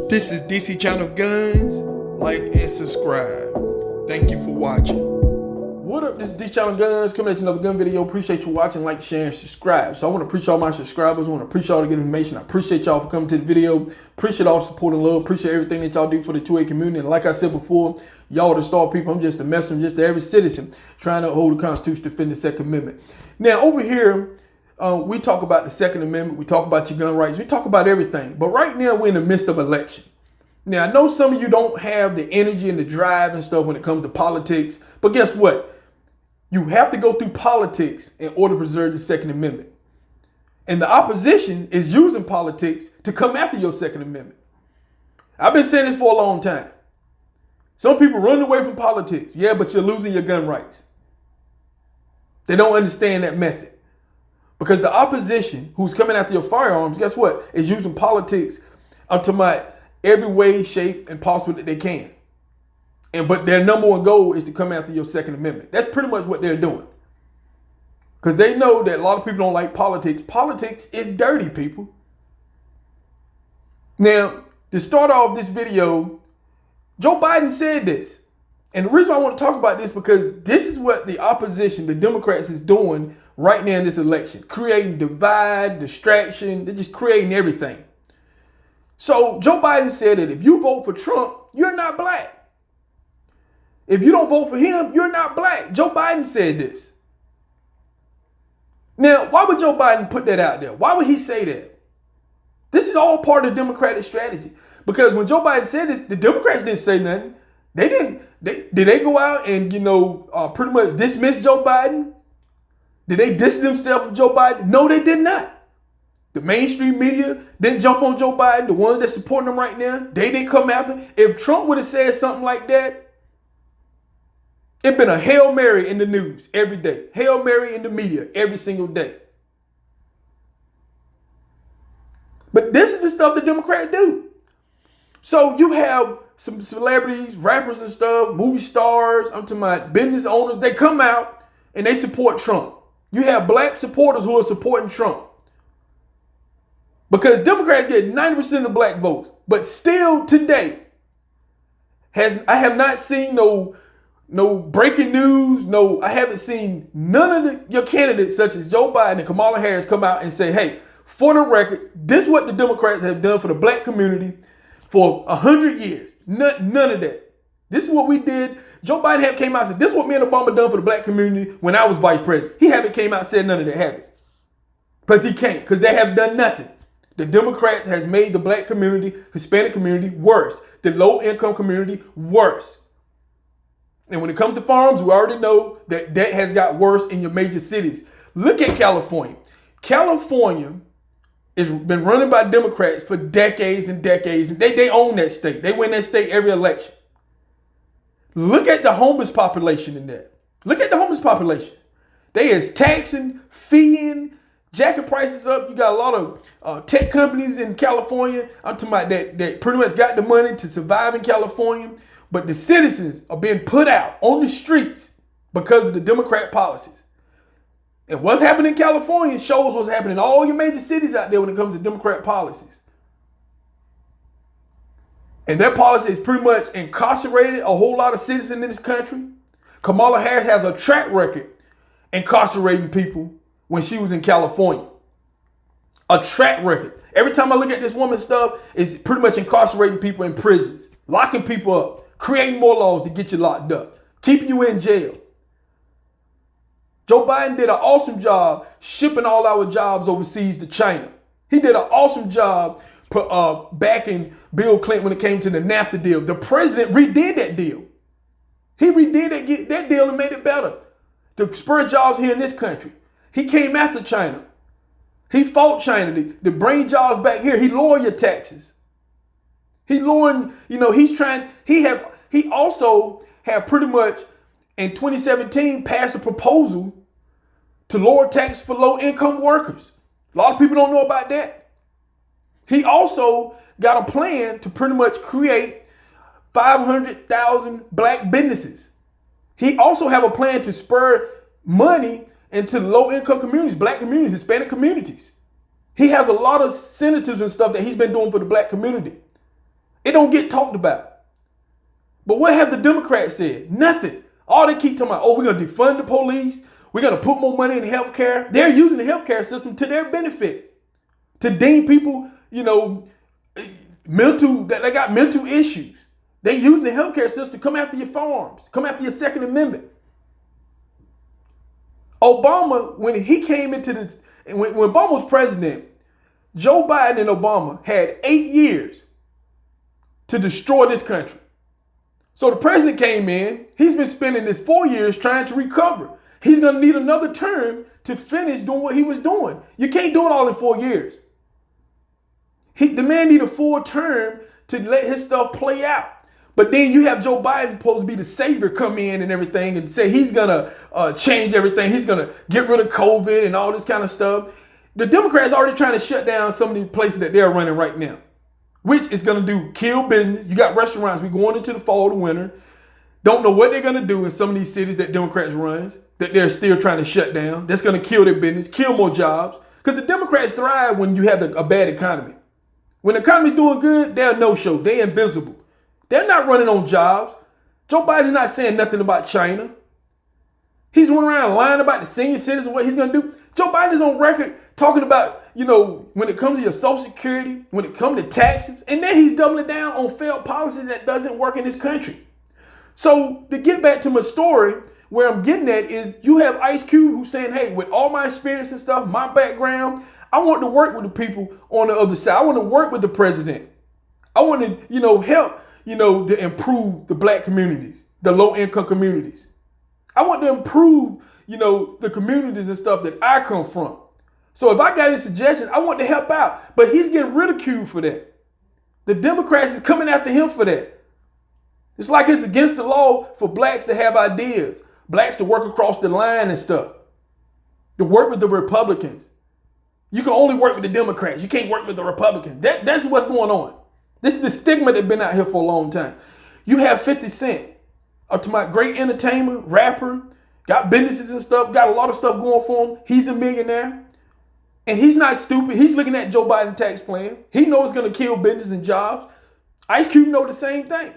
This is DC Channel Guns. Like and subscribe. Thank you for watching. What up, this is DC Channel Guns, coming at you another gun video. Appreciate you watching, like, share, and subscribe. So I want to appreciate all my subscribers. I want to appreciate all the good information. I appreciate y'all for coming to the video. Appreciate all the support and love. Appreciate everything that y'all do for the 2A community. And like I said before, y'all are the star people. I'm just a messenger, just the average citizen trying to uphold the Constitution, defend the Second Amendment. Now, over here, we talk about the Second Amendment. We talk about your gun rights. We talk about everything. But right now, we're in the midst of election. Now, I know some of you don't have the energy and the drive and stuff when it comes to politics. But guess what? You have to go through politics in order to preserve the Second Amendment. And the opposition is using politics to come after your Second Amendment. I've been saying this for a long time. Some people run away from politics. Yeah, but you're losing your gun rights. They don't understand that method. Because the opposition who's coming after your firearms, guess what? Is using politics up to my every way, shape, and possible that they can. But their number one goal is to come after your Second Amendment. That's pretty much what they're doing. Because they know that a lot of people don't like politics. Politics is dirty, people. Now, to start off this video, Joe Biden said this. And the reason I want to talk about this because this is what the opposition, the Democrats, is doing right now in this election. Creating divide, distraction. They're just creating everything. So Joe Biden said that if you vote for Trump, you're not black. If you don't vote for him, you're not black. Joe Biden said this. Now, why would Joe Biden put that out there? Why would he say that? This is all part of the Democratic strategy. Because when Joe Biden said this, the Democrats didn't say nothing. They didn't. Did they go out and, pretty much dismiss Joe Biden? Did they distance themselves from Joe Biden? No, they did not. The mainstream media didn't jump on Joe Biden. The ones that supporting him right now, they didn't come after him. If Trump would have said something like that, it'd been a Hail Mary in the news every day. Hail Mary in the media every single day. But this is the stuff the Democrats do. So you have some celebrities, rappers and stuff, movie stars, I'm talking about business owners, they come out and they support Trump. You have black supporters who are supporting Trump. Because Democrats get 90% of the black votes. But still today, I have not seen no breaking news. I haven't seen none of your candidates such as Joe Biden and Kamala Harris come out and say, hey, for the record, this is what the Democrats have done for the black community for 100 years. None of that. This is what we did. Joe Biden came out and said, this is what me and Obama done for the black community when I was vice president. He haven't came out and said none of that, have he? Because he can't, because they have done nothing. The Democrats has made the black community, Hispanic community worse. The low income community worse. And when it comes to farms, we already know that that has got worse in your major cities. Look at California. California has been running by Democrats for decades and decades. And they own that state. They win that state every election. Look at the homeless population in that. Look at the homeless population. They is taxing, feeing, jacking prices up. You got a lot of tech companies in California. I'm talking about that pretty much got the money to survive in California. But the citizens are being put out on the streets because of the Democrat policies. And what's happening in California shows what's happening in all your major cities out there when it comes to Democrat policies. And their policy is pretty much incarcerated a whole lot of citizens in this country. Kamala Harris has a track record incarcerating people when she was in California. A track record. Every time I look at this woman's stuff, it's pretty much incarcerating people in prisons, locking people up, creating more laws to get you locked up, keeping you in jail. Joe Biden did an awesome job shipping all our jobs overseas to China. He did an awesome job backing Bill Clinton when it came to the NAFTA deal. The president redid that deal. He redid that deal and made it better to spur jobs here in this country. He came after China. He fought China to bring jobs back here. He lowered your taxes. He lowered, he also had pretty much in 2017 passed a proposal to lower taxes for low income workers. A lot of people don't know about that. He also got a plan to pretty much create 500,000 black businesses. He also have a plan to spur money into low income communities, black communities, Hispanic communities. He has a lot of senators and stuff that he's been doing for the black community. It don't get talked about. But what have the Democrats said? Nothing. All they keep talking about, oh, we're going to defund the police. We're going to put more money in healthcare. They're using the healthcare system to their benefit, to deem people, that they got mental issues. They using the healthcare system to come after your farms, come after your Second Amendment. Obama, when he came into this, when Obama was president, Joe Biden and Obama had 8 years to destroy this country. So the president came in, he's been spending this 4 years trying to recover. He's going to need another term to finish doing what he was doing. You can't do it all in 4 years. The man need a full term to let his stuff play out. But then you have Joe Biden supposed to be the savior come in and everything and say he's going to change everything. He's going to get rid of COVID and all this kind of stuff. The Democrats are already trying to shut down some of the places that they're running right now, which is going to kill business. You got restaurants. We're going into the fall and winter. Don't know what they're going to do in some of these cities that Democrats run, that they're still trying to shut down. That's going to kill their business, kill more jobs. Because the Democrats thrive when you have a bad economy. When the economy's doing good, they're a no-show. They're invisible. They're not running on jobs. Joe Biden's not saying nothing about China. He's running around lying about the senior citizens, what he's going to do. Joe Biden is on record talking about, when it comes to your Social Security, when it comes to taxes, and then he's doubling down on failed policies that doesn't work in this country. So to get back to my story, where I'm getting at is you have Ice Cube who's saying, hey, with all my experience and stuff, my background, I want to work with the people on the other side. I want to work with the president. I want to, help, to improve the black communities, the low income communities. I want to improve, the communities and stuff that I come from. So if I got any suggestions, I want to help out. But he's getting ridiculed for that. The Democrats is coming after him for that. It's like it's against the law for blacks to have ideas, blacks to work across the line and stuff, to work with the Republicans. You can only work with the Democrats. You can't work with the Republicans. That's what's going on. This is the stigma that's been out here for a long time. You have 50 Cent, to my great entertainer, rapper, got businesses and stuff, got a lot of stuff going for him. He's a millionaire. And he's not stupid. He's looking at Joe Biden's tax plan. He knows it's going to kill business and jobs. Ice Cube know the same thing.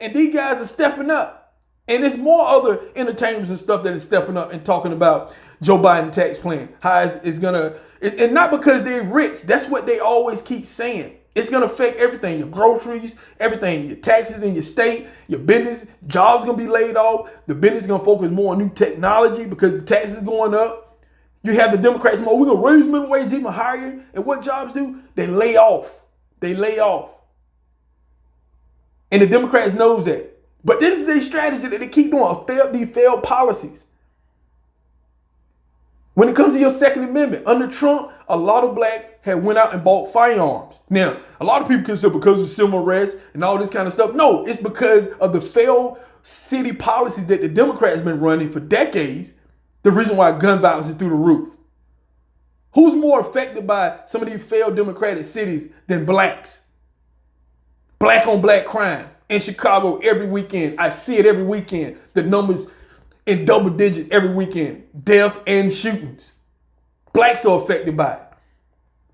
And these guys are stepping up. And there's more other entertainers and stuff that is stepping up and talking about Joe Biden's tax plan. How it's going to, and not because they're rich. That's what they always keep saying. It's going to affect everything, your groceries, everything, your taxes in your state, your business, jobs going to be laid off. The business is going to focus more on new technology because the taxes are going up. You have the Democrats, we're going to raise minimum wage even higher. And what jobs do? They lay off. They lay off. And the Democrats knows that. But this is their strategy that they keep doing, these failed policies. When it comes to your Second Amendment, under Trump, a lot of blacks had went out and bought firearms. Now, a lot of people can say because of civil unrest and all this kind of stuff. No, it's because of the failed city policies that the Democrats have been running for decades. The reason why gun violence is through the roof. Who's more affected by some of these failed Democratic cities than blacks? Black on black crime in Chicago every weekend. I see it every weekend. The numbers in double digits every weekend. Death and shootings. Blacks are affected by it.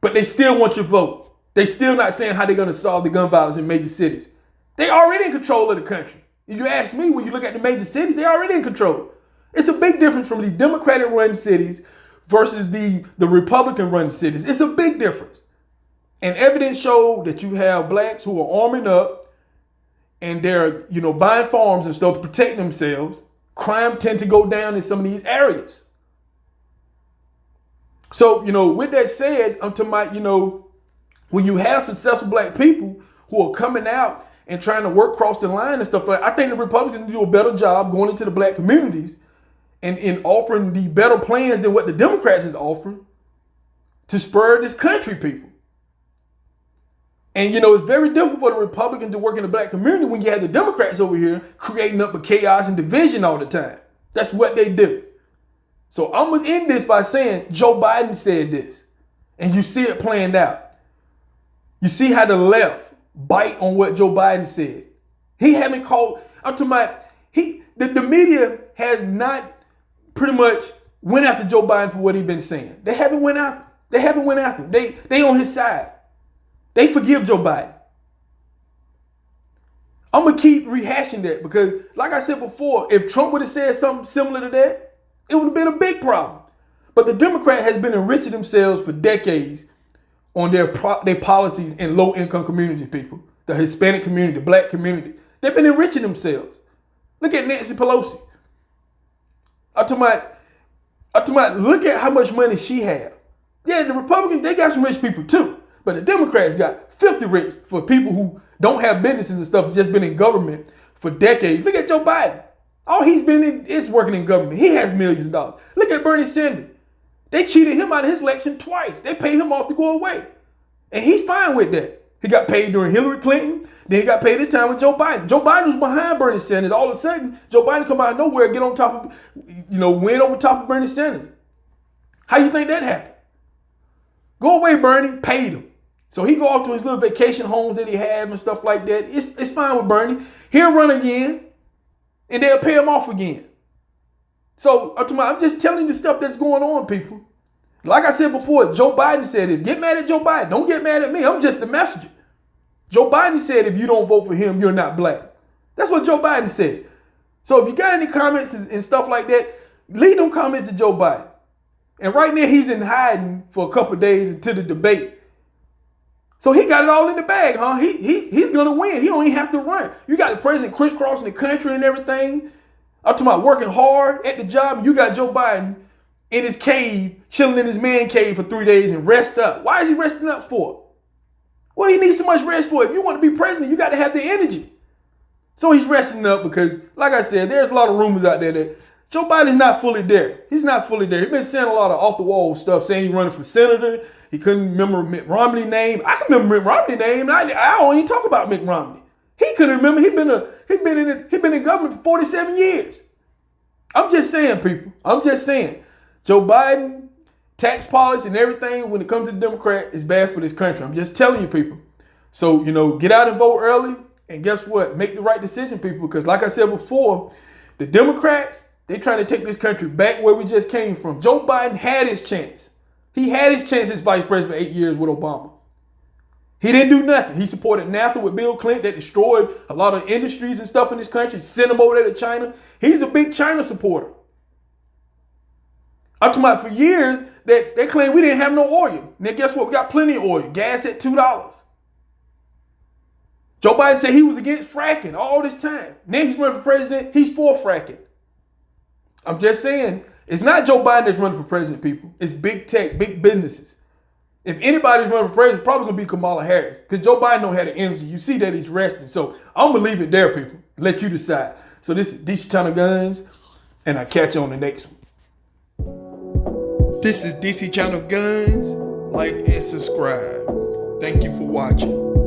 But they still want your vote. They still not saying how they're going to solve the gun violence in major cities. They already in control of the country. If you ask me, when you look at the major cities, they're already in control. It's a big difference from the Democratic-run cities versus the Republican-run cities. It's a big difference. And evidence showed that you have blacks who are arming up and they're, buying farms and stuff to protect themselves. Crime tend to go down in some of these areas. So, with that said, I'm talking about, when you have successful black people who are coming out and trying to work across the line and stuff like that, I think the Republicans do a better job going into the black communities and in offering the better plans than what the Democrats is offering to spur this country, people. And, it's very difficult for the Republicans to work in the black community when you have the Democrats over here creating up a chaos and division all the time. That's what they do. So I'm going to end this by saying Joe Biden said this, and you see it planned out. You see how the left bite on what Joe Biden said. He haven't called, I'm talking about, the media has not pretty much went after Joe Biden for what he's been saying. They haven't went after him. They on his side. They forgive Joe Biden. I'm gonna keep rehashing that because, like I said before, if Trump would have said something similar to that, it would have been a big problem. But the Democrat has been enriching themselves for decades on their policies in low-income communities, people, the Hispanic community, the black community. They've been enriching themselves. Look at Nancy Pelosi. I'm talking about, look at how much money she has. Yeah, the Republicans, they got some rich people too. But the Democrats got 50 rich for people who don't have businesses and stuff, just been in government for decades. Look at Joe Biden. All he's been in is working in government. He has millions of dollars. Look at Bernie Sanders. They cheated him out of his election twice. They paid him off to go away. And he's fine with that. He got paid during Hillary Clinton. Then he got paid this time with Joe Biden. Joe Biden was behind Bernie Sanders. All of a sudden, Joe Biden come out of nowhere, get on top of, win over top of Bernie Sanders. How you think that happened? Go away, Bernie. Paid him. So he go off to his little vacation homes that he have and stuff like that. It's fine with Bernie. He'll run again, and they'll pay him off again. So I'm just telling you the stuff that's going on, people. Like I said before, Joe Biden said this. Get mad at Joe Biden. Don't get mad at me. I'm just the messenger. Joe Biden said if you don't vote for him, you're not black. That's what Joe Biden said. So if you got any comments and stuff like that, leave them comments to Joe Biden. And right now he's in hiding for a couple of days until the debate. So he got it all in the bag, huh? He's going to win. He don't even have to run. You got the president crisscrossing the country and everything. I'm talking about working hard at the job. You got Joe Biden in his cave, chilling in his man cave for 3 days and rest up. Why is he resting up for? What do he need so much rest for? If you want to be president, you got to have the energy. So he's resting up because, like I said, there's a lot of rumors out there that Joe Biden's not fully there. He's not fully there. He's been saying a lot of off-the-wall stuff, saying he's running for senator. He couldn't remember Mitt Romney's name. I can remember Mitt Romney's name. I don't even talk about Mitt Romney. He couldn't remember. He been in government for 47 years. I'm just saying, people. I'm just saying. Joe Biden, tax policy and everything when it comes to the Democrat is bad for this country. I'm just telling you, people. So, get out and vote early. And guess what? Make the right decision, people. Because like I said before, the Democrats, they're trying to take this country back where we just came from. Joe Biden had his chance. He had his chance as vice president for 8 years with Obama. He didn't do nothing. He supported NAFTA with Bill Clinton that destroyed a lot of industries and stuff in this country, sent him over there to China. He's a big China supporter. I'm talking about for years that they claim we didn't have no oil. Now guess what? We got plenty of oil. Gas at $2. Joe Biden said he was against fracking all this time. Now he's running for president. He's for fracking. I'm just saying, it's not Joe Biden that's running for president, people. It's big tech, big businesses. If anybody's running for president, it's probably going to be Kamala Harris because Joe Biden don't have the energy. You see that he's resting. So I'm going to leave it there, people. Let you decide. So this is DC Channel Guns, and I'll catch you on the next one. This is DC Channel Guns. Like and subscribe. Thank you for watching.